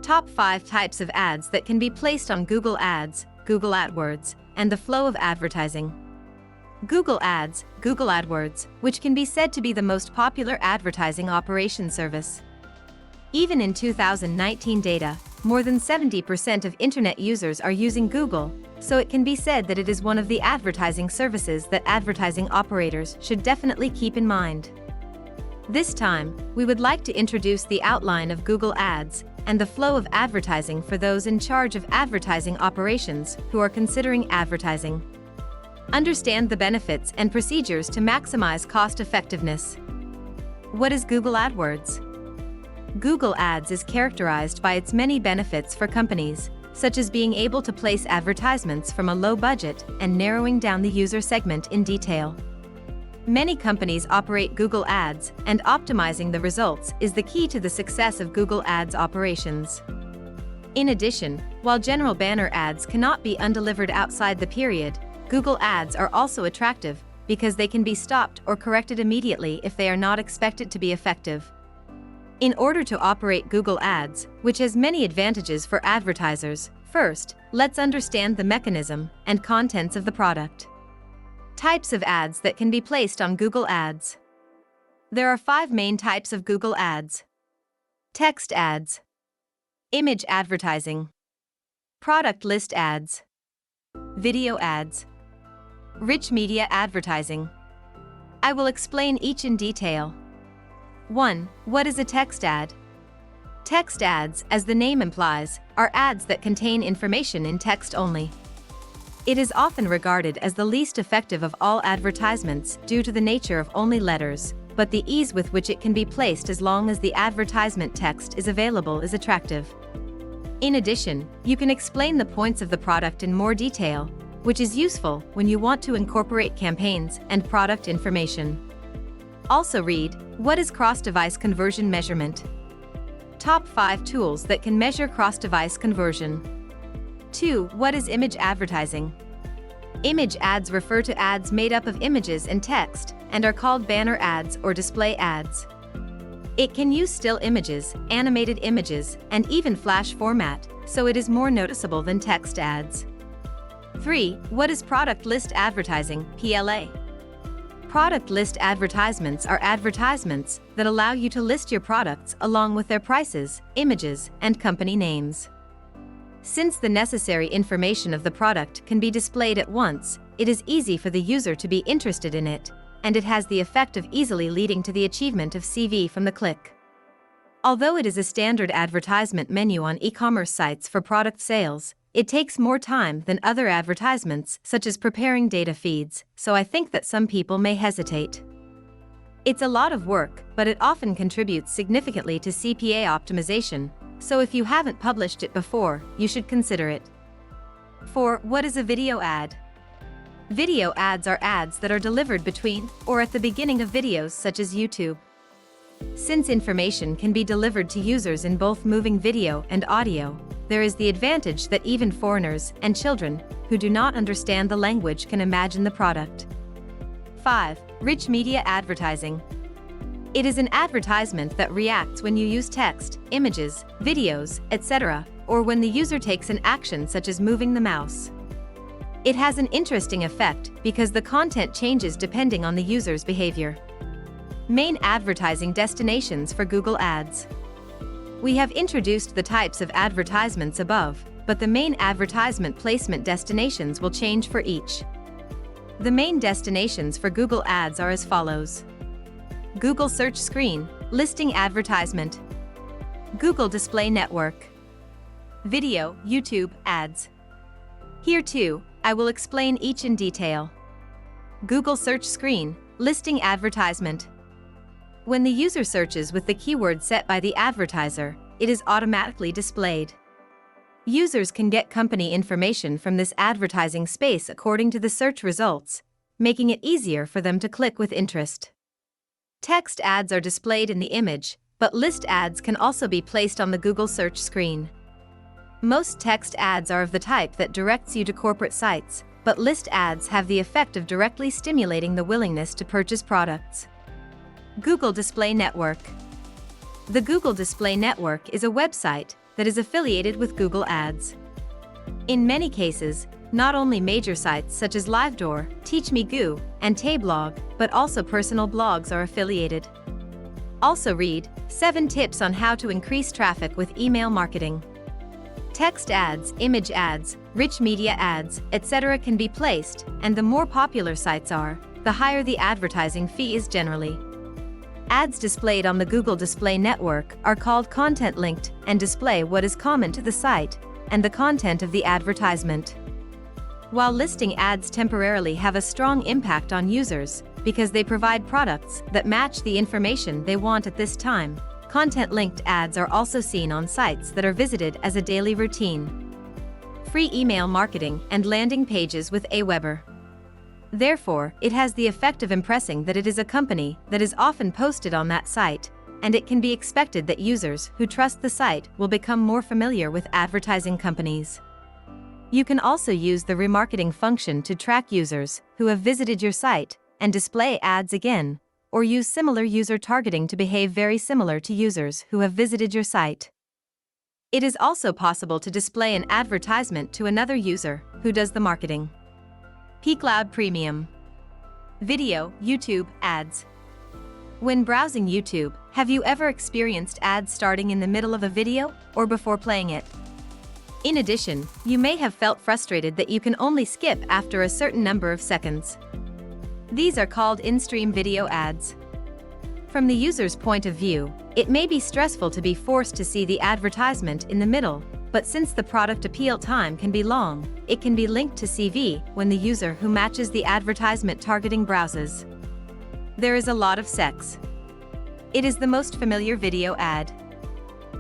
Top 5 types of ads that can be placed on Google Ads, Google Adwords, and the flow of advertising. Google Ads, Google Adwords, which can be said to be the most popular advertising operation service. Even in 2019 data, more than 70% of internet users are using Google, so it can be said that it is one of the advertising services that advertising operators should definitely keep in mind. This time, we would like to introduce the outline of Google Ads and the flow of advertising for those in charge of advertising operations who are considering advertising. Understand the benefits and procedures to maximize cost effectiveness. What is Google AdWords? Google Ads is characterized by its many benefits for companies, such as being able to place advertisements from a low budget and narrowing down the user segment in detail. Many companies operate Google Ads, and optimizing the results is the key to the success of Google Ads operations. In addition, while general banner ads cannot be undelivered outside the period, Google Ads are also attractive because they can be stopped or corrected immediately if they are not expected to be effective. In order to operate Google Ads, which has many advantages for advertisers, first, let's understand the mechanism and contents of the product. Types of ads that can be placed on Google Ads. There are 5 main types of Google Ads. Text ads, image advertising, product list ads, video ads, rich media advertising. I will explain each in detail. 1. What is a text ad? Text ads, as the name implies, are ads that contain information in text only. It is often regarded as the least effective of all advertisements due to the nature of only letters, but the ease with which it can be placed as long as the advertisement text is available is attractive. In addition, you can explain the points of the product in more detail, which is useful when you want to incorporate campaigns and product information. Also read, what is cross-device conversion measurement? Top 5 tools that can measure cross-device conversion. 2. What is image advertising? Image ads refer to ads made up of images and text, and are called banner ads or display ads. It can use still images, animated images, and even flash format, so it is more noticeable than text ads. 3. What is product list advertising, PLA? Product list advertisements are advertisements that allow you to list your products along with their prices, images, and company names. Since the necessary information of the product can be displayed at once, it is easy for the user to be interested in it, and it has the effect of easily leading to the achievement of CV from the click. Although it is a standard advertisement menu on e-commerce sites for product sales, it takes more time than other advertisements such as preparing data feeds, so I think that some people may hesitate. It's a lot of work, but it often contributes significantly to CPA optimization, so if you haven't published it before, you should consider it. 4. What is a video ad? Video ads are ads that are delivered between or at the beginning of videos such as YouTube. Since information can be delivered to users in both moving video and audio, there is the advantage that even foreigners and children who do not understand the language can imagine the product. 5. Rich media advertising. It is an advertisement that reacts when you use text, images, videos, etc., or when the user takes an action such as moving the mouse. It has an interesting effect because the content changes depending on the user's behavior. Main advertising destinations for Google Ads. We have introduced the types of advertisements above, but the main advertisement placement destinations will change for each. The main destinations for Google Ads are as follows. Google Search Screen, Listing Advertisement, Google Display Network, Video, YouTube, Ads. Here too, I will explain each in detail. Google Search Screen, Listing Advertisement. When the user searches with the keyword set by the advertiser, it is automatically displayed. Users can get company information from this advertising space according to the search results, making it easier for them to click with interest. Text ads are displayed in the image, but list ads can also be placed on the Google search screen. Most text ads are of the type that directs you to corporate sites, but list ads have the effect of directly stimulating the willingness to purchase products. Google Display Network. The Google Display Network is a website that is affiliated with Google Ads. In many cases, not only major sites such as LiveDoor, TeachMeGoo, and Tablog, but also personal blogs are affiliated. Also read 7 tips on how to increase traffic with email marketing. Text ads, image ads, rich media ads, etc. can be placed, and the more popular sites are, the higher the advertising fee is generally. Ads displayed on the Google Display Network are called content-linked and display what is common to the site and the content of the advertisement. While listing ads temporarily have a strong impact on users because they provide products that match the information they want at this time, content-linked ads are also seen on sites that are visited as a daily routine. Free email marketing and landing pages with Aweber. Therefore, it has the effect of impressing that it is a company that is often posted on that site, and it can be expected that users who trust the site will become more familiar with advertising companies. You can also use the remarketing function to track users who have visited your site and display ads again, or use similar user targeting to behave very similar to users who have visited your site. It is also possible to display an advertisement to another user who does the marketing. pCloud Premium. Video, YouTube, ads. When browsing YouTube, have you ever experienced ads starting in the middle of a video or before playing it? In addition, you may have felt frustrated that you can only skip after a certain number of seconds. These are called Instream Video Ads. From the user's point of view, it may be stressful to be forced to see the advertisement in the middle, but since the product appeal time can be long, it can be linked to CV when the user who matches the advertisement targeting browses. There is a lot of sex. It is the most familiar video ad.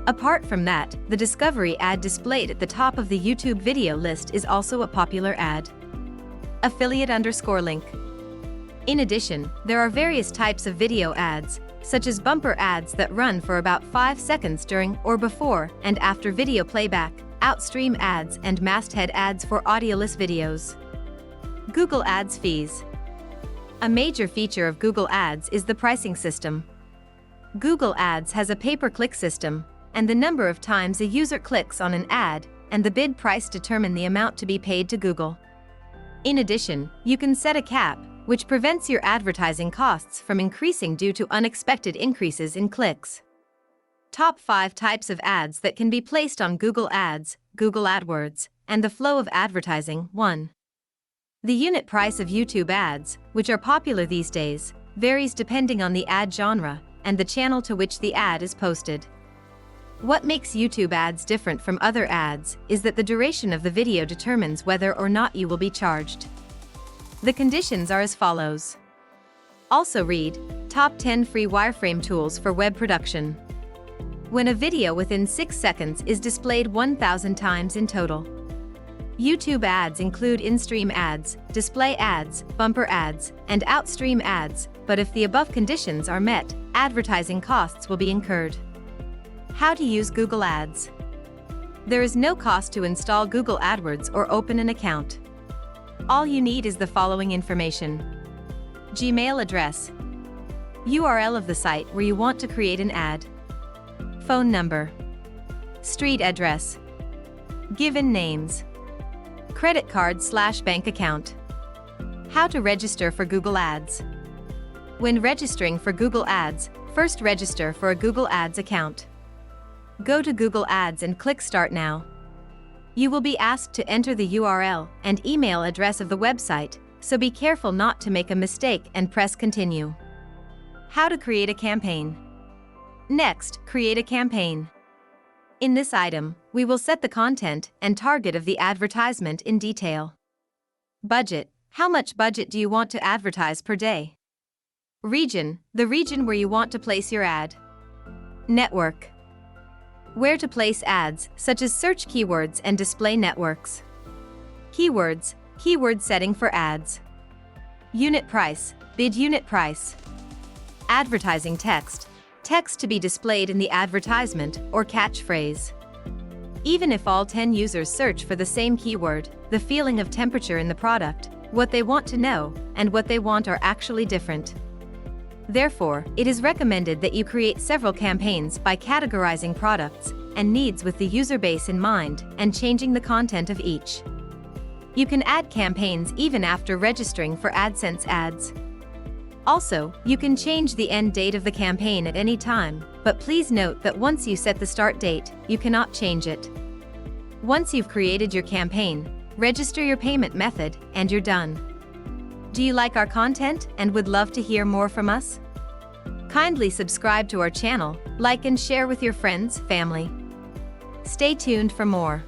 Apart from that, the discovery ad displayed at the top of the YouTube video list is also a popular ad. Affiliate_link. In addition, there are various types of video ads, such as bumper ads that run for about 5 seconds during or before and after video playback, outstream ads and masthead ads for audioless videos. Google Ads fees. A major feature of Google Ads is the pricing system. Google Ads has a pay-per-click system, and the number of times a user clicks on an ad and the bid price determine the amount to be paid to Google. In addition, you can set a cap, which prevents your advertising costs from increasing due to unexpected increases in clicks. Top 5 types of ads that can be placed on Google Ads, Google Adwords, and the flow of advertising. 1. The unit price of YouTube ads, which are popular these days, varies depending on the ad genre and the channel to which the ad is posted. What makes YouTube ads different from other ads is that the duration of the video determines whether or not you will be charged. The conditions are as follows. Also read, Top 10 Free Wireframe Tools for Web Production. When a video within 6 seconds is displayed 1,000 times in total. YouTube ads include in-stream ads, display ads, bumper ads, and outstream ads, but if the above conditions are met, advertising costs will be incurred. How to use Google Ads. There is no cost to install Google AdWords or open an account. All you need is the following information. Gmail address. URL of the site where you want to create an ad. Phone number. Street address. Given names. Credit card/bank account. How to register for Google Ads. When registering for Google Ads, first register for a Google Ads account. Go to Google Ads and click Start Now. You will be asked to enter the URL and email address of the website, so be careful not to make a mistake and press Continue. How to create a campaign. Next, create a campaign. In this item, we will set the content and target of the advertisement in detail. Budget. How much budget do you want to advertise per day? Region. The region where you want to place your ad. Network. Where to place ads, such as search keywords and display networks. Keywords. Keyword setting for ads. Unit price. Bid unit price. Advertising text. Text to be displayed in the advertisement or catchphrase. Even if all 10 users search for the same keyword, the feeling of temperature in the product, what they want to know, and what they want are actually different. Therefore, it is recommended that you create several campaigns by categorizing products, and needs with the user base in mind and changing the content of each. You can add campaigns even after registering for AdSense ads. Also, you can change the end date of the campaign at any time, but please note that once you set the start date, you cannot change it. Once you've created your campaign, register your payment method, and you're done. Do you like our content and would love to hear more from us? Kindly subscribe to our channel, like and share with your friends, family. Stay tuned for more.